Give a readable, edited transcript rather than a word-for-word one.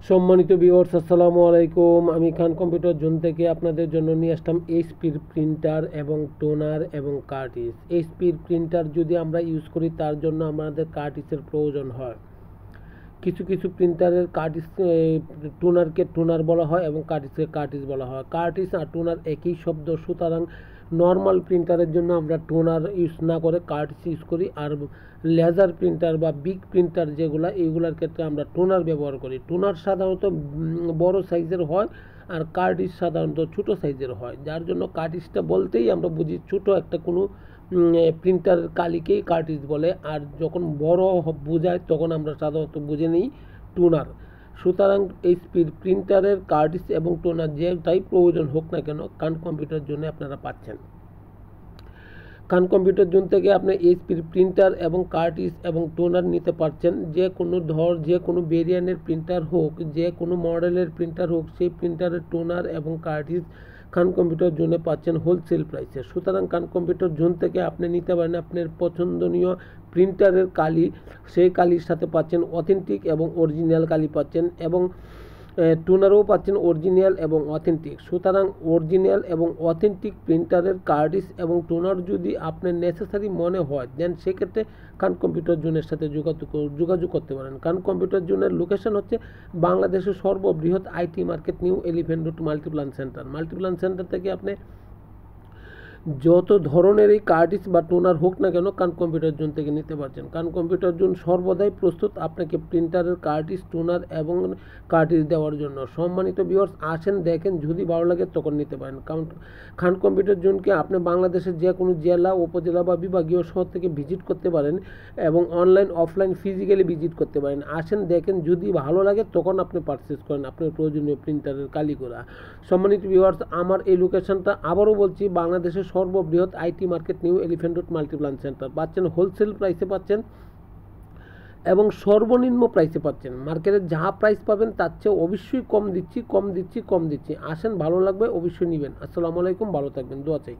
সম্মানিত ভিউয়ার্স, আসসালামু আলাইকুম। আমি খান কম্পিউটার জোন থেকে আপনাদের জন্য নিয়ে আসলাম এইচপির প্রিন্টার এবং টোনার এবং কার্টিজ। এইচপির প্রিন্টার যদি আমরা ইউজ করি তার জন্য আমাদের কার্টিজের প্রয়োজন হয়। কিছু কিছু প্রিন্টারের কার্টিজ, টোনারকে টোনার বলা হয় এবং কার্টিজকে কার্টিজ বলা হয়। কার্টিজ আর টোনার একই শব্দ, সুতরাং নর্মাল প্রিন্টারের জন্য আমরা টোনার ইউজ না করে কার্টিজ ইউজ করি, আর লেজার প্রিন্টার বা বিগ প্রিন্টার যেগুলো, এইগুলোর ক্ষেত্রে আমরা টোনার ব্যবহার করি। টোনার সাধারণত বড় সাইজের হয় আর কার্টিজ সাধারণত ছোট সাইজের হয়, যার জন্য কার্টিজটা বলতেই আমরা বুঝি ছোট একটা কোনো প্রিন্টারের কালিকেই কার্টিজ বলে, আর যখন বড় বোঝায় তখন আমরা সাধারণত বুঝে নিই টোনার। সুতরাং এইচপির প্রিন্টারের কার্টিজ এবং টোনার যেটাই প্রয়োজন হোক না কেন, খান কম্পিউটার জন্য আপনারা পাচ্ছেন। খান কম্পিউটার জোন থেকে আপনি এইচপির প্রিন্টার এবং কার্টিজ এবং টোনার নিতে পারছেন। যে কোনো যে কোনো ভেরিয়েন্টের প্রিন্টার হোক, যে কোনো মডেলের প্রিন্টার হোক, সেই প্রিন্টারের টোনার এবং কার্টিজ খান কম্পিউটার জোনে পাচ্ছেন হোলসেল প্রাইসে। সুতরাং খান কম্পিউটার জোন থেকে আপনি নিতে পারেন আপনার পছন্দনীয় প্রিন্টারের কালি, সেই কালির সাথে পাচ্ছেন অথেন্টিক এবং অরিজিনাল কালি পাচ্ছেন, এবং টোনারও পাচ্ছেন অরিজিনাল এবং অথেন্টিক। সুতরাং অরিজিনাল এবং অথেন্টিক প্রিন্টারের কার্টিজ এবং টোনার যদি আপনার নেসেসারি মনে হয়, দেন সেক্ষেত্রে খান কম্পিউটার জোনের সাথে যোগাযোগ করতে পারেন। খান কম্পিউটার জোনের লোকেশন হচ্ছে বাংলাদেশের সর্ববৃহৎ IT market, new elephant road, Multiplan centre. Multiplan centre থেকে আপনি যত ধরনের এই কার্টিজ বা টোনার হোক না কেন, খান কম্পিউটার জোন থেকে নিতে পারছেন। খান কম্পিউটার জোন সর্বদাই প্রস্তুত আপনাকে প্রিন্টারের কার্টিজ, টোনার এবং কার্টিজ দেওয়ার জন্য। সম্মানিত ভিউয়ার্স, আসেন, দেখেন, যদি ভালো লাগে তখন নিতে পারেন। কারণ খান কম্পিউটার জোনকে আপনি বাংলাদেশের যে কোনো জেলা, উপজেলা বা বিভাগীয় শহর থেকে ভিজিট করতে পারেন এবং অনলাইন, অফলাইন, ফিজিক্যালি ভিজিট করতে পারেন। আসেন, দেখেন, যদি ভালো লাগে তখন আপনি পারচেস করেন আপনার প্রয়োজনীয় প্রিন্টারের কালিগুলা। সম্মানিত ভিউয়ার্স, আমার এই লোকেশনটা আবারও বলছি, বাংলাদেশের সর্ববৃহৎ IT market, new elephant road, Multiplan centre. পাচ্ছেন হোলসেল প্রাইসে পাচ্ছেন এবং সর্বনিম্ন প্রাইসে পাচ্ছেন। মার্কেটে যা প্রাইস পাবেন তার চেয়ে অবশ্যই কম দিচ্ছি। আসেন, ভালো লাগবে, অবশ্যই নেবেন। আসসালামু আলাইকুম, ভালো থাকবেন, দোয়া চাই।